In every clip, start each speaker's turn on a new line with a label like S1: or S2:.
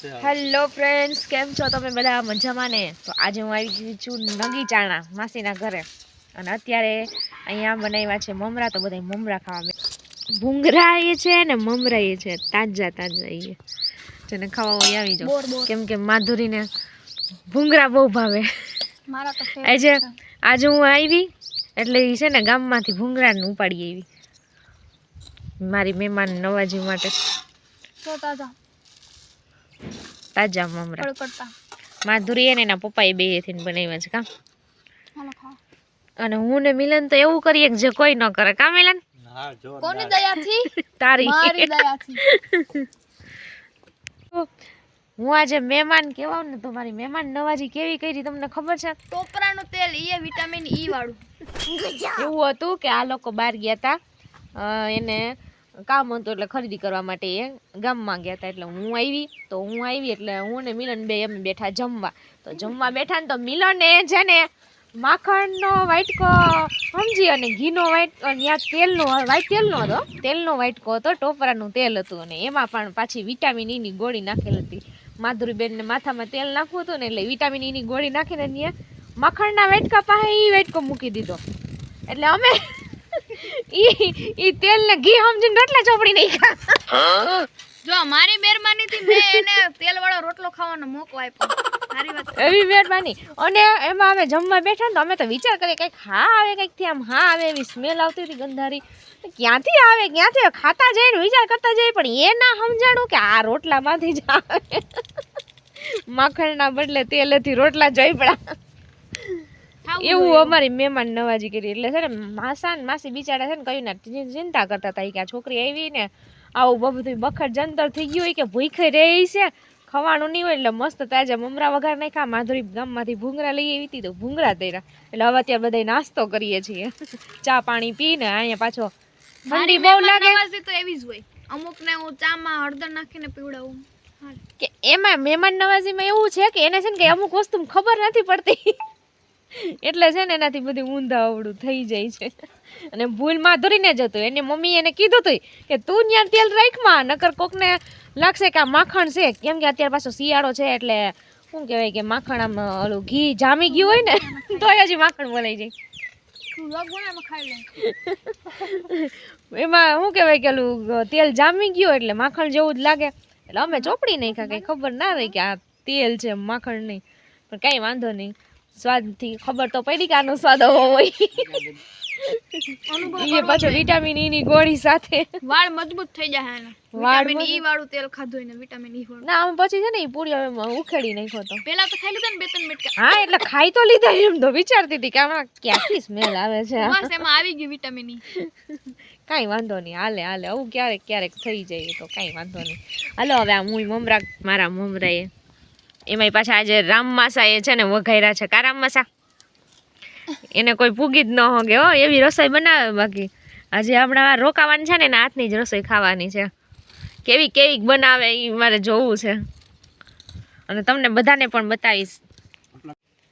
S1: Hello friends, કેમ છો તમે બધા? મજામાં ને? તો આજે હું આવી ગઈ છું નગી ચાણા માસીના ઘરે અને અત્યારે અહીંયા બનાવ્યા છે મમરા. તો બધા મમરા ખાવા ભૂંગરા એ છે ને મમરા એ છે તાજા તાજા એ જેને ખાવા હોય આવી જાઓ, કેમ કે માધુરીને ભૂંગરા બહુ ભાવે. આજે હું આવી એટલે એ છે ને ગામમાંથી ભૂંગરા ને ઉપાડી આવી મારી મહેમાન નવાજી માટે. તાજા મમરા માધુરી એને એના પપ્પા એ બે થી બનાવ્યા છે કા. અને હું ને મિલન તો એવું કરીએ કે જે કોઈ ન કરે કા મિલન?
S2: કોની દયાથી?
S1: તારી,
S2: મારી દયાથી.
S1: હું આજે મહેમાન કેવાવ ને તો મારી મહેમાન નવાજી કેવી કરી તમને ખબર છે?
S2: ટોપરાનું તેલ ઈ વિટામિન ઈ વાળું.
S1: એવું હતું કે આ લોકો બહાર ગયા હતા, એને કામ હતું એટલે ખરીદી કરવા માટે એ ગામમાં ગયા હતા. એટલે હું આવી એટલે હું ને મિલન બે અમે બેઠા જમવા. તો જમવા બેઠા ને તો મિલને છે ને માખણનો વાટકો સમજી અને ઘીનો વાટકો, ત્યાં તેલનો વાટકો હતો, ટોપરાનું તેલ હતું અને એમાં પણ પાછી વિટામિન ઈ ની ગોળી નાખેલી હતી. માધુરીબેનને માથામાં તેલ નાખવું હતું ને એટલે વિટામિન ઈ ની ગોળી નાખીને ત્યાં માખણના વાટકા પાસે ઈ વાટકો મૂકી દીધો. એટલે અમે ઈ તેલ ને ઘી સમજીને રોટલા ચોપડી નાખ્યા.
S2: જો મારી મહેરબાની થી મેં એને તેલ વાળો રોટલો ખાવાનો મોકો આપ્યો. મારી વાત
S1: એવી મહેરબાની. અને એમાં અમે જમવા બેઠા ને તો અમે તો વિચાર કરીએ કંઈક હા આવે, કંઈક થી આમ હા આવે એવી સ્મેલ આવતી હતી ગંધારી. ક્યાંથી આવે ખાતા જઈને વિચાર કરતા જઈએ પણ એ ના સમજાણું કે આ રોટલામાંથી જ આવે. માખણના બદલે તેલેથી રોટલા જોઈ પડ્યા. એવું અમારી મહેમાન નવાજી કરી. એટલે છે ને માસી બિચારા છે ને કયું ને ચિંતા કરતા હતા કે આ છોકરી આવી ને આવું બધું બખડ જંતર થઈ ગયું હોય કે ભૂખે રહી છે, ખવાનું નહીં હોય. એટલે મસ્ત તાજા મમરા વઘાર નાખ્યા. માધુરી ગામમાંથી ભૂંગરા લઈ આવી હતી તો ભૂંગરા તૈરા. એટલે હવે અત્યારે બધા નાસ્તો કરીએ છીએ, ચા પાણી પીને. અહીંયા પાછો ઠંડી બહુ લાગે
S2: તો એવી જ હોય. અમુક ને હું ચામાં હળદર નાખીને પીવડાવું
S1: કે એમાં મહેમાન નવાજીમાં એવું છે કે એને છે ને કે અમુક વસ્તુ ખબર નથી પડતી એટલે છે ને એનાથી બધી ઊંધા અવળું થઈ જાય છે. અને ભૂલ માધુરીને જ હતું. એની મમ્મી એને કીધું હતું કે તું ત્યાં તેલ રાખમાં, નકર કોકને લાગશે કે આ માખણ છે. કેમ કે અત્યારે પાછો શિયાળો છે એટલે શું કહેવાય કે માખણ આમ ઓલું ઘી જામી ગયું હોય ને તો હજી માખણ બોલાઈ જાય. એમાં શું કહેવાય કે ઓલું તેલ જામી ગયું એટલે માખણ જેવું જ લાગે. એટલે અમે ચોપડી નાખ્યા, કઈ ખબર ના રહી કે આ તેલ છે માખણ નહીં. પણ કઈ વાંધો નહીં, સ્વાદથી ખબર તો પડી કે આનો સ્વાદ આવો હોય. એ પાછો વિટામિન ઈ ની ગોળી સાથે
S2: વાળ મજબૂત થઈ જાય. વિટામિન ઈ વાળું તેલ ખાધું ને વિટામિન ઈ વાળું.
S1: ના અમે પછી છે ને એ પૂરી ઉખેડી નાખ્યો તો.
S2: પેલા તો ખાઈ લીધા ને 2-3 મિનિટ.
S1: હા એટલે ખાઈ તો લીધા. એમ તો વિચારતી હતી કે આમાં ક્યાંથી સ્મેલ આવે છે.
S2: બસ એમાં આવી ગયું વિટામિન ઈ.
S1: કાંઈ વાંધો નહીં, હાલે આવું ક્યારેક થઈ જાય તો કાંઈ વાંધો નહીં. હાલો હવે આ હું મમરા, મારા મમરા એમાંય પાછા આજે રામમાસા એ છે ને વઘાર્યા છે. કા રામમાસા એને કોઈ પૂગી જ ન હોગે હો, એવી રસોઈ બનાવે. બાકી આજે હમણાં રોકાવાની છે ને એના હાથની જ રસોઈ ખાવાની છે. કેવી બનાવે એ મારે જોવું છે અને તમને બધાને પણ બતાવીશ.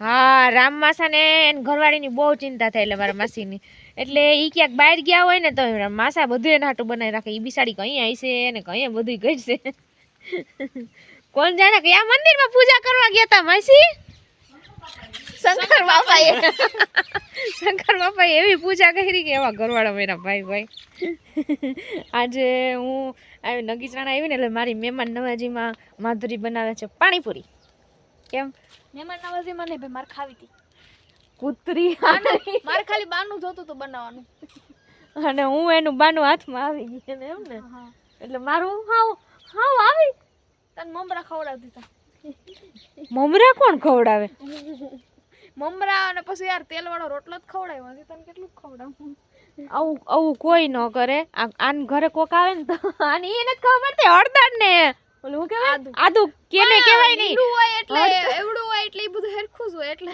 S1: હા રામમાસાને ઘરવાળીની બહુ ચિંતા થાય એટલે મારા માસીની. એટલે એ ક્યાંક બહાર ગયા હોય ને તો માસા બધું એના હાટું બનાવી રાખે. એ બિસાડી કઈ આવશે ને કઈ બધું કરશે. કોણ જાણે કયા મંદિરમાં પૂજા કરવા ગયા હતા માસી? શંકર બાપાએ એવી પૂજા કરી કે એવા ઘરવાળા મેરા ભાઈ. આજે હું આવી નગીચાણા આવી ને એટલે મારી મહેમાન નવાજીમાં માધુરી બનાવે છે પાણીપુરી. કેમ
S2: મહેમાન નવાજીમાં ને ભાઈ માર ખાવી હતી
S1: કૂતરી.
S2: મારે ખાલી બાનું જોતું તો બનાવવાનું
S1: અને હું એનું બાનું હાથમાં આવી ગઈ ને એમ ને. એટલે મારું હાવ આવી
S2: તને મમરા ખવડાવી દીધા.
S1: મમરા કોણ ખવડાવે?
S2: મમરા અને પછી યાર તેલ વાળો રોટલો જ ખવડાવ્યો. તને કેટલું ખવડાવું?
S1: આવું કોઈ ન કરે. આન ઘરે કોક આવે ને તો આને એને જ ખબર પડતી હળદર ને ઓલું કહેવાય આદુ કેને કહેવાય નહીં
S2: એટલે એવડું હોય એટલે એ બધું હરખું જ હોય. એટલે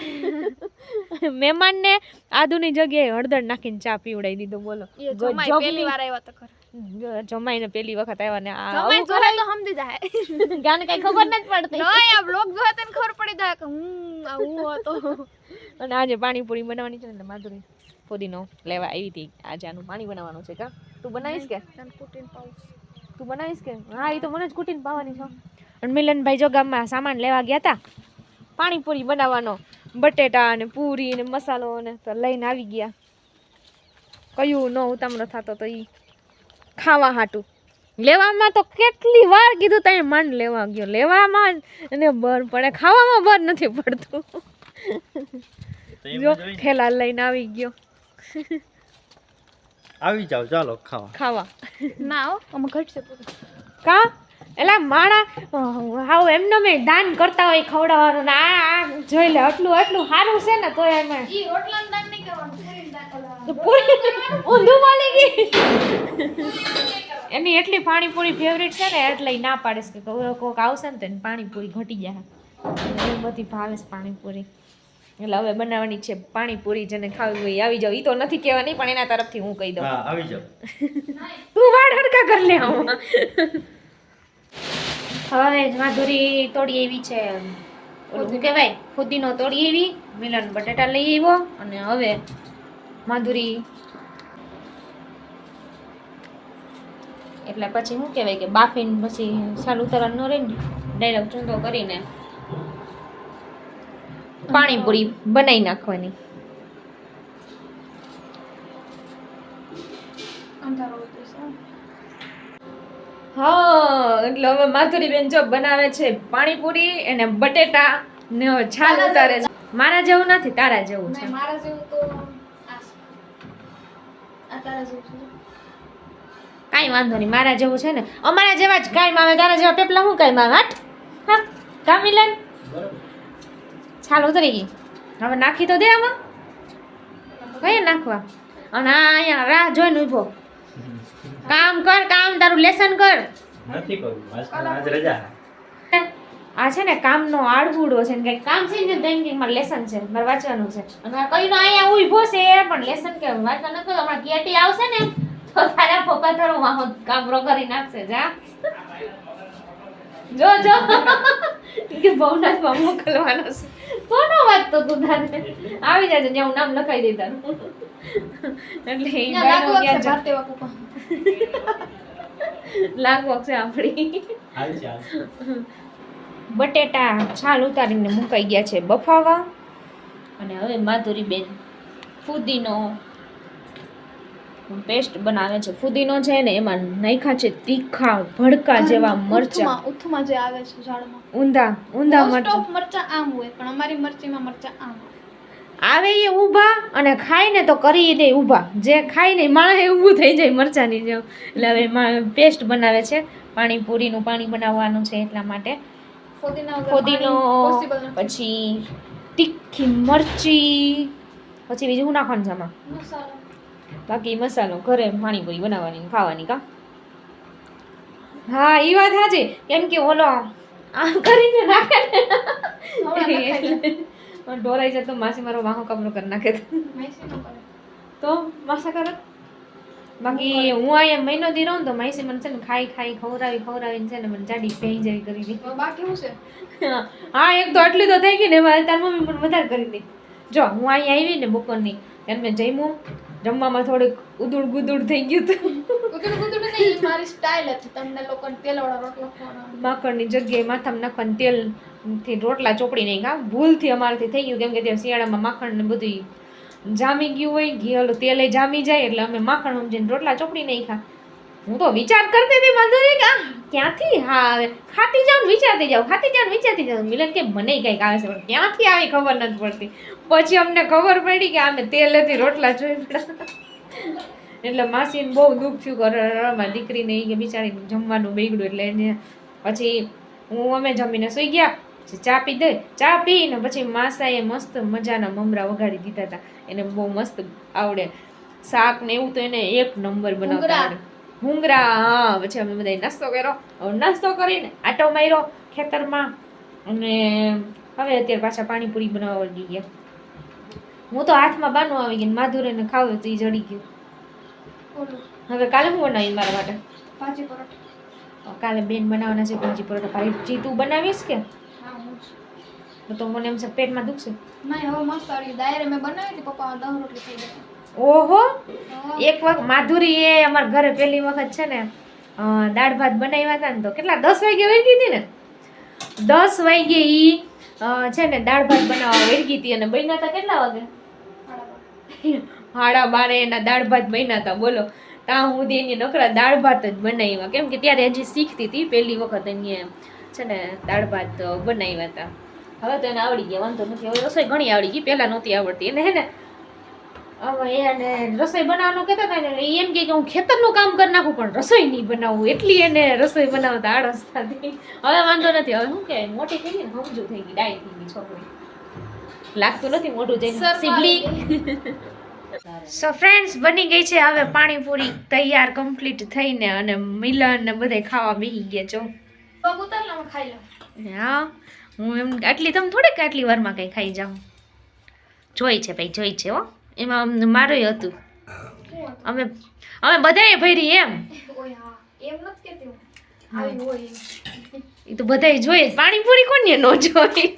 S1: મહેમાનને આદુની જગ્યાએ હળદર નાખીને ચા પીવડાવી દીધો. બોલો
S2: પહેલી વાર આવ્યા તો ખર
S1: જમાઈને પેલી વખત આવ્યા ને
S2: જમાઈ જોહે તો સમજી જાય.
S1: ગાને કઈ ખબર નથી પડતી.
S2: નહીં આ બ્લોગ જોહે તને ખબર પડી જાય કે હું હતો.
S1: અને આજે પાણીપુરી બનાવવાની છે ને માધુરી ફોદીનો લેવા આવી હતી. આજે આનું પાણી બનાવવાનું છે. કા તું બનાવીશ કે
S2: તને કુટીને પાઉં?
S1: તું બનાવીશ કે? હા એ તો મને જ કુટીને પાવાની છે. અને મિલનભાઈ જો ગામમાં સામાન લેવા ગયા હતા પાણીપુરી બનાવવાનો, બટેટા અને પૂરી ને મસાલો ને તો લઈને આવી ગયા. કયું ન ઉતામળો થતો તો ઈ ખાવા હાટું. લેવામાં તો કેટલી વાર કીધું તઈ માંડ લેવા ગયો, લેવામાં અને બર પડે, ખાવામાં બર નથી પડતું. જો ઠેલા લઈને આવી ગયો.
S3: આવી જાવ ચાલો ખાવા.
S2: ના હો અમે ઘટશે પૂરું.
S1: કા એલા માણા હાવ એમને મેં દાન કરતા હોય ખવડાવવાનું ને આ જોઈ લે આટલું સારું છે ને તોય એમાં
S2: ઈ રોટલાનું દાન નહીં કરવાનું, પૂરીનું દાન કરવાનું.
S1: પૂરી ઊંધું મળી ગઈ. એની એટલી પાણીપુરી ફેવરેટ છે ને એટલે ઈ ના પાડે છે કે કોક આવશે ને તો એને પાણીપુરી ઘટી જાય. એ બધી ભાવે છે પાણીપુરી. એટલે હવે બનાવવાની છે પાણીપુરી, જેને ખાવી હોય આવી જાવ. ઈ તો નથી કહેવાની પણ એના તરફથી હું કહી દઉં.
S3: હા આવી જાવ.
S1: તું વાળ હડકા કર લે આમાં. હવે માધુરી તોડી એવી છે ઓલું શું કહેવાય ફુદીનો તોડી એવી, મિલન બટેટા લઈ આવ્યો અને હવે માધુરી એટલે પછી શું કહેવાય કે બાફીને પછી સાલ ઉતારવાનું ન રહે ને ડાયરેક્ટ ચૂંદો કરીને પાણીપુરી બનાવી નાખવાની.
S2: અંધારો ઉતરશે.
S1: હા એટલે હવે માધુરી બેન જો બનાવે છે પાણીપુરી અને બટેટા ને હવે છાલ ઉતારે છે. મારા જેવું નથી, તારા જેવું છે.
S2: નહીં, મારા જેવું તો આ છે. આ તારા જેવું છે.
S1: કાંઈ વાંધો નહીં, મારા જેવું છે ને અમારા જેવા જ કાંઈ આવે, તારા જેવા પેપલા હું કાંઈ આવે. હટ હા કા મિલન છાલ ઉતરી ગઈ. હવે નાખી તો દે આમાં. કઈ નાખવા? અને આ અહીંયા રાહ જોઈને ઊભો. કામ કર, કામ તારું લેસન કર.
S3: નથી કરું આજ રજા.
S1: આ છે ને કામનો આડગુડો છે ને કંઈક કામ છે ને બેંકિંગમાં લેસન છે, મારે વાંચવાનું છે. અને આ કઈનો અહીંયા ઊભો છે પણ લેસન કે વાંચવા નથી. હમણાં કેટી આવશે ને તો તારા પપ્પા તારો વાહો કામરો કરી નાખશે. જા જો જો કે ભવનાથમાં મોકલવાનો છે. કોનો વાંચતો તું તારે? આવી જાય જ્યાં હું નામ લખાઈ દઈ તારું. એટલે એ
S2: ત્યાં લાગુ
S1: બાયનો
S2: છે
S1: ક્યાં
S2: ભારતીય બાપુ.
S1: લાગવક છે આપણી.
S3: હાલ ચાલ.
S1: બટેટા છાલ ઉતારીને મુકાઈ ગયા છે બફાવા. અને હવે માધુરી બેન ફુદીનો પેસ્ટ બનાવે છે. ફુદીનો છે ને એમાં નાખ્યા છે તીખા ભડકા જેવા મરચા,
S2: ઉથુમાં જે આવે છે ઝાડમાં.
S1: ઊંધા
S2: મોસ્ટ
S1: મરચા
S2: ઓફ મરચા આમ હોય પણ અમારી મરચીમાં મરચા આમ હોય.
S1: આવે એ ઊભા અને ખાઈને તો કરી દે ઊભા. જે ખાય ને માણસ એ ઊભું થઈ જાય મરચાની જેમ. એટલે હવે પેસ્ટ બનાવે છે. પાણીપુરીનું પાણી બનાવવાનું છે એટલા માટે ફુદીનો, પછી તીખી મરચી, પછી બીજું શું નાખવાનું છે આમાં?
S2: મસાલો.
S1: બાકી મસાલો ઘરે પાણીપુરી બનાવવાની ને ખાવાની. કા હા એ વાત સાચી. કેમ કે ઓલો આમ કરીને નાખે ને ઢોરાઈ જતો માસી મારો વાહો કમરો કરી નાખે તો માસા કરે. બાકી હું અહીંયા મહિનો દી રહું ને તો માસી મને છે ને ખાઈ ખવડાવીને છે ને મને જાડી ભેઈ જેવી કરી દી.
S2: બાકી શું છે?
S1: હા એક તો આટલી તો થઈ ગઈ ને તાર મમ્મી મને વધારે કરી દી. જો હું અહીંયા આવી ને બપોરની ત્યારે મેં જમ્યું, જમવામાં થોડુંક ઉદુડ ગુદુડ થઈ ગયું હતું.
S2: ગુદુડ નહીં, મારી સ્ટાઇલ હતી તમને લોકોને તેલવાળો રોટલો ખવડાવવાનો.
S1: માખણની જગ્યાએ માથામાં નાખવાનું તેલથી રોટલા ચોપડી નહીં. કા ભૂલથી અમારાથી થઈ ગયું કેમ કે ત્યાં શિયાળામાં માખણ ને બધું જામી ગયું હોય, ઘી ઓલું તેલે જામી જાય એટલે અમે માખણ સમજીને રોટલા ચોપડી નહીં ખા. હું તો વિચાર કરતી હતી માધુરી કે ક્યાંથી હા આવે, ખાતી જાઉં વિચારતી જાઉં. મિલન કે મને કંઈક આવે છે પણ ક્યાંથી આવી ખબર નથી પડતી. પછી અમને ખબર પડી કે અમે તેલેથી રોટલા જોઈ પડ્યા. એટલે માસીને બહુ દુઃખ થયું કે મારી દીકરીને એ કે બિચારીને જમવાનું બગડ્યું. એટલે એને પછી અમે જમીને સૂઈ ગયા. પછી ચા પી દે, ચા પીને પછી માસાએ મસ્ત મજાના મમરા વગાડી દીધા હતા. એને બહુ મસ્ત આવડે શાક ને એવું, તો એને એક નંબર બનાવતા આવડે. ભૂંગરા હા. પછી અમે બધા નાસ્તો કર્યો. નાસ્તો કરીને આટો માર્યો ખેતરમાં અને હવે અત્યારે પાછા પાણીપુરી બનાવવા વળી ગયા. હું તો હાથમાં બાનું આવી ગઈ, માધુરીને ખાવું તો એ જડી ગયું. હવે કાલે હું બનાવી મારા માટે
S2: ભાજી પરોઠા.
S1: કાલે બેન બનાવવાના છે ભાજી પરોઠા. ભાજી તું બનાવીશ કે?
S2: હા હું જ.
S1: તો મને એમ છે પેટમાં દુખશે.
S2: નહીં હવે મસ્ત આવડી. દાયરે મેં બનાવી હતી પપ્પા 10 રોટલી થઈ ગઈ.
S1: ઓહો એક વખત માધુરી એ અમારા ઘરે પહેલી વખત છે ને દાળ ભાત બનાવ્યા હતા ને તો કેટલા 10 વાગે વહી ગઈ હતી ને 10 વાગે ઈ છે ને દાળ ભાત બનાવવા વેડગી હતી અને બન્યા હતા કેટલા વાગે 12:30 એના દાળ ભાત બન્યા હતા બોલો. ત્યાં સુધી એની નકરા દાળ ભાત જ બનાવ્યા કેમ કે ત્યારે હજી શીખતી હતી પહેલી વખત એની છે ને દાળ ભાત બનાવ્યા હતા. હવે તો એને આવડી ગયા વાંધો નથી. હવે રસોઈ ઘણી આવડી ગઈ, પહેલા નહોતી આવડતી. એને હે ને હવે એને રસોઈ બનાવવાનું કહેતા હતા ને એમ કે હું ખેતરનું કામ કરી નાખું પણ રસોઈ નહીં બનાવવું, એટલી એને રસોઈ બનાવતા આળસ થતી. હવે વાંધો નથી. હવે શું કે મોટી થઈ ગઈ ને સમજુ થઈ ગઈ, ડાય થઈ ગઈ છોકરી, લાગતું નથી મોઢું જઈને સિબલી. સો ફ્રેન્ડ્સ બની ગઈ છે હવે પાણીપુરી તૈયાર કમ્પ્લીટ થઈને અને મિલન ને બધે ખાવા બેસી ગયા છો.
S2: પગ ઉતાર લે હું ખાઈ લઉં.
S1: હા હું એમ આટલી તમે થોડીક આટલી વારમાં કંઈ ખાઈ જાઉં. જોઈ છે ભાઈ, જોઈ છે હો. એમાં મારું હતું અમે બધાએ ભરી એમ
S2: ઓય હા એમ નથી કેતી હું આવી હોય એમ.
S1: એ તો બધાએ જોઈએ. પાણીપુરી કોને ન જોઈ.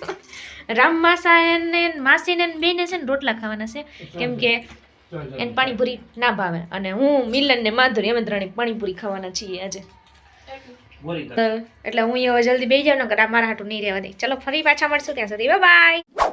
S1: રામ માસાને માસીને બેને છે ને રોટલા ખાવાના છે કેમ કે એને પાણીપુરી ના ભાવે અને હું મિલન ને માધુરી અમે ત્રણે પાણીપુરી ખાવાના છીએ આજે. એટલે હું હવે જલ્દી બેસી જાઉં ને મારા હાટું નહીં રહેવા દે. ચલો ફરી પાછા મળશું, ત્યાં સુધી બાય બાય.